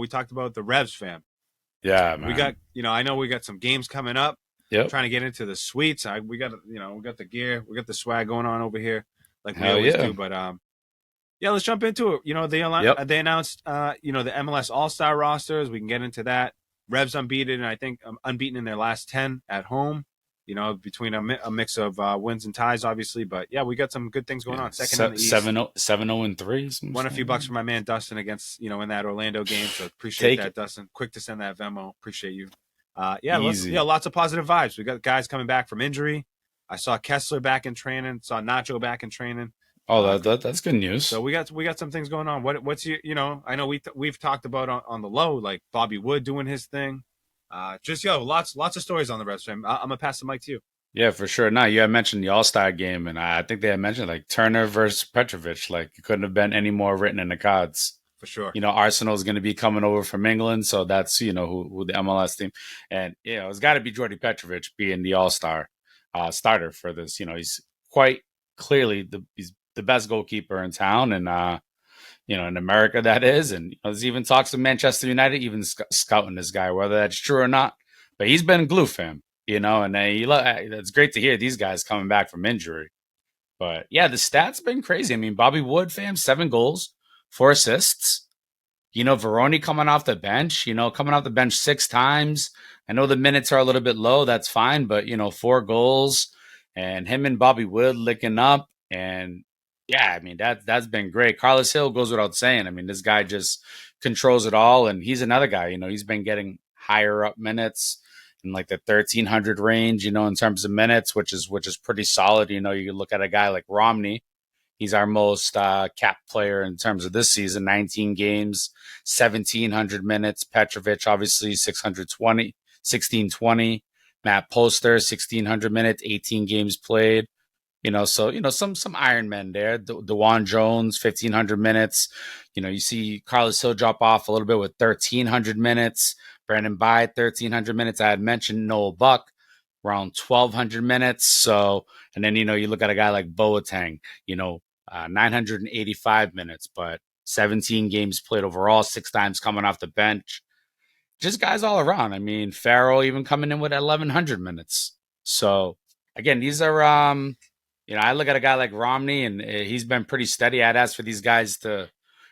We talked about the Revs, fam. Yeah, We got, man. I know we got some games coming up. Yep. Trying to get into the suites. We got, we got the gear, we got the swag going on over here, like we Hell always yeah. do. But yeah, let's jump into it. Yep. They announced, the MLS All Star rosters. We can get into that. Revs unbeaten, and I think unbeaten in their last 10 at home. Between a mix of wins and ties, obviously. But yeah, we got some good things going Yeah. on. Second in the East. 7-0 and 3. Won a few bucks for my man Dustin against in that Orlando game. So appreciate Take it that, Dustin. Quick to send that Venmo. Appreciate you. easy. Lots of positive vibes. We got guys coming back from injury. I saw Kessler back in training. Saw Nacho back in training. Oh, that's good news. So we got some things going on. What's your I know we've talked about on the low, like Bobby Wood doing his thing. Lots of stories on the Reds. I'm gonna pass the mic to you. Yeah, for sure. Now, you had mentioned the All-Star game, and I think they had mentioned like Turner versus Petrovic. Like, it couldn't have been any more written in the cards. For sure. Arsenal is going to be coming over from England, so that's who the MLS team, and it's got to be Jordy Petrovic being the All-Star starter for this. He's quite clearly he's the best goalkeeper in town, and in America that is, and there's even talks of Manchester United even scouting this guy, whether that's true or not. But he's been glue for him. And it's great to hear these guys coming back from injury. But yeah, the stats have been crazy. I mean, Bobby Wood, fam, 7 goals, 4 assists. Veroni coming off the bench, coming off the bench 6 times. I know the minutes are a little bit low. That's fine. But, 4 goals and him and Bobby Wood licking up. And yeah, I mean, that's been great. Carlos Hill goes without saying. I mean, this guy just controls it all. And he's another guy, he's been getting higher up minutes in like the 1,300 range, in terms of minutes, which is pretty solid. You look at a guy like Romney. He's our most capped player in terms of this season, 19 games, 1,700 minutes. Petrovic, obviously, 1620. Matt Poster, 1,600 minutes, 18 games played. Some Iron Men there. DeJuan Jones, 1,500 minutes. You see Carlos Hill drop off a little bit with 1,300 minutes. Brandon Bye, 1,300 minutes. I had mentioned Noah Buck, around 1,200 minutes. So, and then, you look at a guy like Boateng, 985 minutes, but 17 games played overall, 6 times coming off the bench. Just guys all around. I mean, Farrell even coming in with 1,100 minutes. So, again, these are, I look at a guy like Romney, and he's been pretty steady. I'd ask for these guys to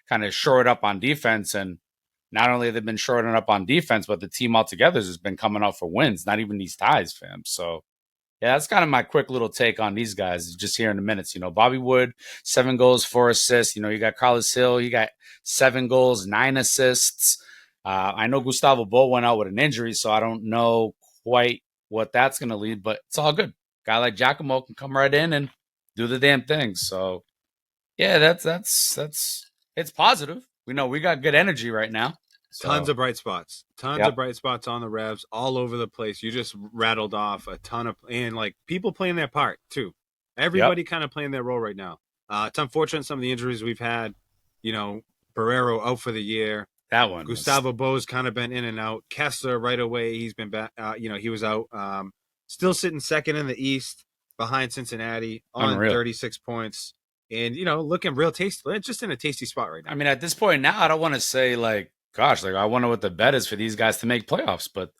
kind of shore it up on defense, and not only have they been shoring up on defense, but the team altogether has been coming out for wins, not even these ties, fam. So, yeah, that's kind of my quick little take on these guys just here in the minutes. Bobby Wood, 7 goals, 4 assists. You got Carlos Hill, he got 7 goals, 9 assists. I know Gustavo Bo went out with an injury, so I don't know quite what that's going to lead, but it's all good. Guy like Giacomo can come right in and do the damn thing. So, yeah, that's it's positive. We got good energy right now. So. Tons of bright spots. Of bright spots on the Revs all over the place. You just rattled off a ton of, and like people playing their part too. Everybody kind of playing their role right now. It's unfortunate some of the injuries we've had. Barrero out for the year. That one. Gustavo Bo's kind of been in and out. Kessler right away. He's been back. He was out. Still sitting second in the East behind Cincinnati on Unreal. 36 points. And, looking real tasty. Just in a tasty spot right now. I mean, at this point now, I don't want to say gosh, I wonder what the bet is for these guys to make playoffs, but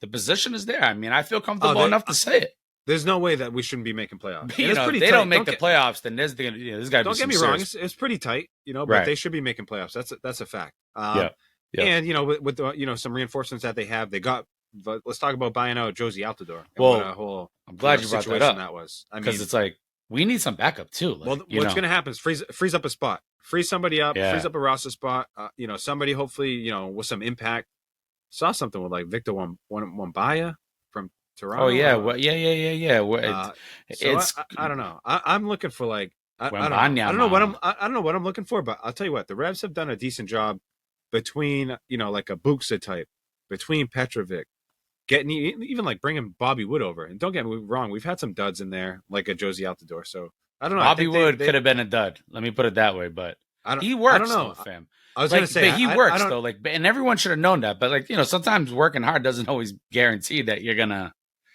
the position is there. I mean, I feel comfortable enough to say it. There's no way that we shouldn't be making playoffs. If they don't make the playoffs, then there's this guy. Don't get me wrong; it's pretty tight, but they should be making playoffs. That's a fact. Yeah. And with the, some reinforcements that they have, they got. But let's talk about buying out Jozy Altidore. Well, I'm glad you brought that up. That was because it's like we need some backup too. What's going to happen is freeze up a spot, freeze somebody up, freeze up a roster spot. Somebody hopefully with some impact. Saw something with like Victor Wembanyama from Toronto. Oh yeah, yeah. I don't know. I'm looking for like I don't know what I'm looking for, but I'll tell you what, the Revs have done a decent job between like a Buxa type, between Petrovic, getting even like bringing Bobby Wood over. And don't get me wrong, we've had some duds in there, like a Jozy Altidore. So I don't know. Bobby Wood could have been a dud. Let me put it that way, but he works. I don't know, fam. I was gonna say, but he works though. And everyone should have known that. But sometimes working hard doesn't always guarantee that you're gonna.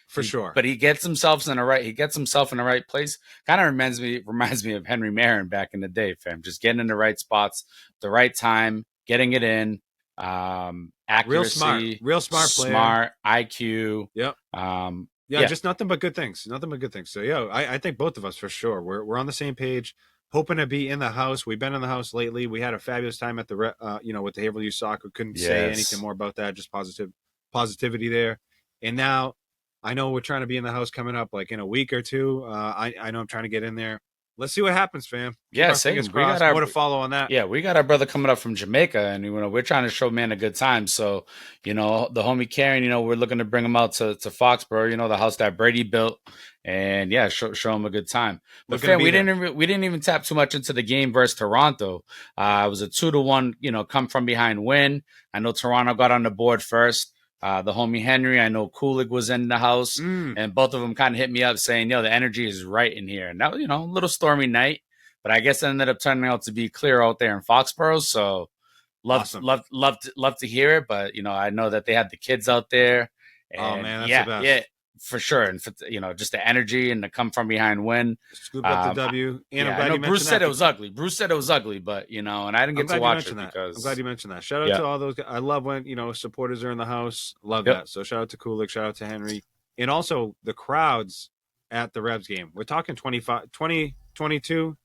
For sure. But he gets himself in the right place. Kind of reminds me of Henry Marin back in the day, fam. Just getting in the right spots, the right time, getting it in. accuracy, real smart player, smart IQ. Yep. Yeah, just nothing but good things. Nothing but good things. So, I think both of us for sure. We're on the same page. Hoping to be in the house. We've been in the house lately. We had a fabulous time at the, with the Haverhill Youth Soccer. Couldn't say anything more about that. Just positivity there. And now, I know we're trying to be in the house coming up like in a week or two. I know I'm trying to get in there. Let's see what happens, fam. Yeah, same. We got more to follow on that. Yeah, we got our brother coming up from Jamaica, and we're trying to show man a good time. So, the homie Karen, we're looking to bring him out to Foxborough, the house that Brady built, and yeah, show him a good time. But fam, we didn't even tap too much into the game versus Toronto. It was a 2-1, come from behind win. I know Toronto got on the board first. The homie Henry, I know Kulig was in the house, and both of them kind of hit me up saying, the energy is right in here. And that was, a little stormy night, but I guess it ended up turning out to be clear out there in Foxborough. So love to hear it. But, I know that they had the kids out there. And oh, man, that's the best. Yeah, for sure. And, just the energy and the come from behind win. Scoop up the W. And I know Bruce said it was ugly. Bruce said it was ugly, but, and I didn't get to watch it because. I'm glad you mentioned that. Shout out to all those guys. I love when, supporters are in the house. Love that. So shout out to Kulik. Shout out to Henry. And also the crowds at the Revs game. We're talking 25, 20, 22,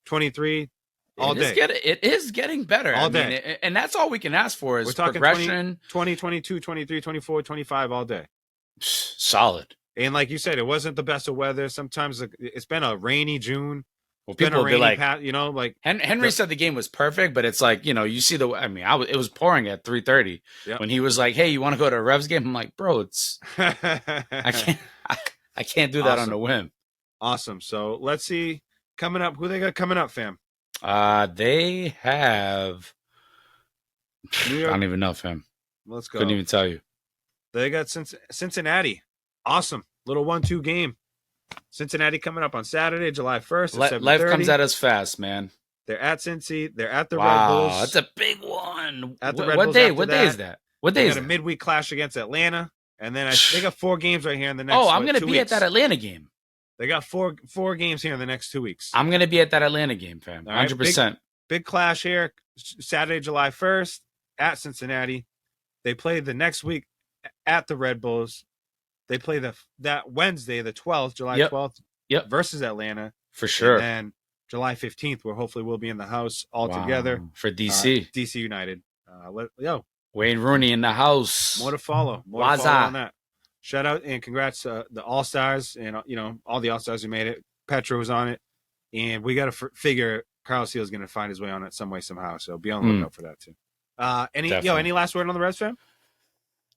23 all day. It is getting better. All day. And that's all we can ask for is progression. 20, 22, 23, 24, 25 all day. Solid. And like you said, it wasn't the best of weather. Sometimes it's been a rainy June. Well, people will be like, Henry said the game was perfect, but it's like, you see it was pouring at 3:30 when he was like, hey, you want to go to a Revs game? I'm like, bro, I can't do that on a whim. Awesome. So let's see coming up. Who they got coming up, fam? They have, I don't even know, fam. Let's go. Couldn't even tell you. They got Cincinnati. Awesome. Little 1-2 game. Cincinnati coming up on Saturday, July 1st. Life comes at us fast, man. They're at Cincy. They're at the Red Bulls. That's a big one. At the Red Bulls. What day is that? What day is it? A midweek clash against Atlanta. And then they got 4 games right here in the next 2 weeks. Oh, I'm going to be at that Atlanta game. They got four games here in the next 2 weeks. I'm going to be at that Atlanta game, fam. 100%. Big clash here. Saturday, July 1st at Cincinnati. They play the next week at the Red Bulls. They play that Wednesday, the 12th, July 12th, versus Atlanta. For sure. And then July 15th, where hopefully we'll be in the house all together. For DC. DC United. Wayne Rooney in the house. More to follow. More to follow on that. Shout out and congrats to the All-Stars and, all the All-Stars who made it. Petro was on it. And we got to figure Carl Seal's going to find his way on it some way, somehow. So be on the lookout for that, too. Any last word on the Revs, fam?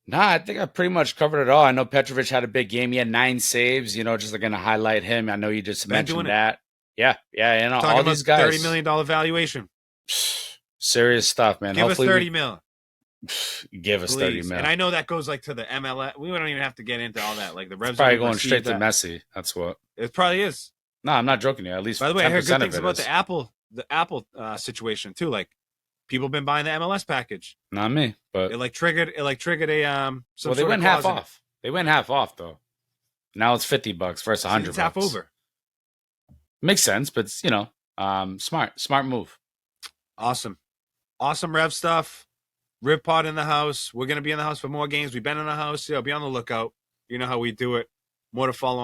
Nah, I think I pretty much covered it all. I know Petrovic had a big game. He had 9 saves, just going to highlight him. I know you just mentioned that. Yeah. All these guys. $30 million valuation. Serious stuff, man. Give us $30 million. Give us $30 million. And I know that goes to the MLS. We don't even have to get into all that. Like the Revs probably going straight to Messi. That's what. It probably is. No, I'm not joking. At least, by the way, I heard good things about the Apple situation too. Like people have been buying the MLS package. Not me, but it triggered a they went half off. They went half off though. Now it's $50 versus $100. It's half over. Makes sense, but smart move. Awesome Rev stuff. Rip Pod in the house. We're gonna be in the house for more games. We've been in the house. Be on the lookout. You know how we do it. More to follow on.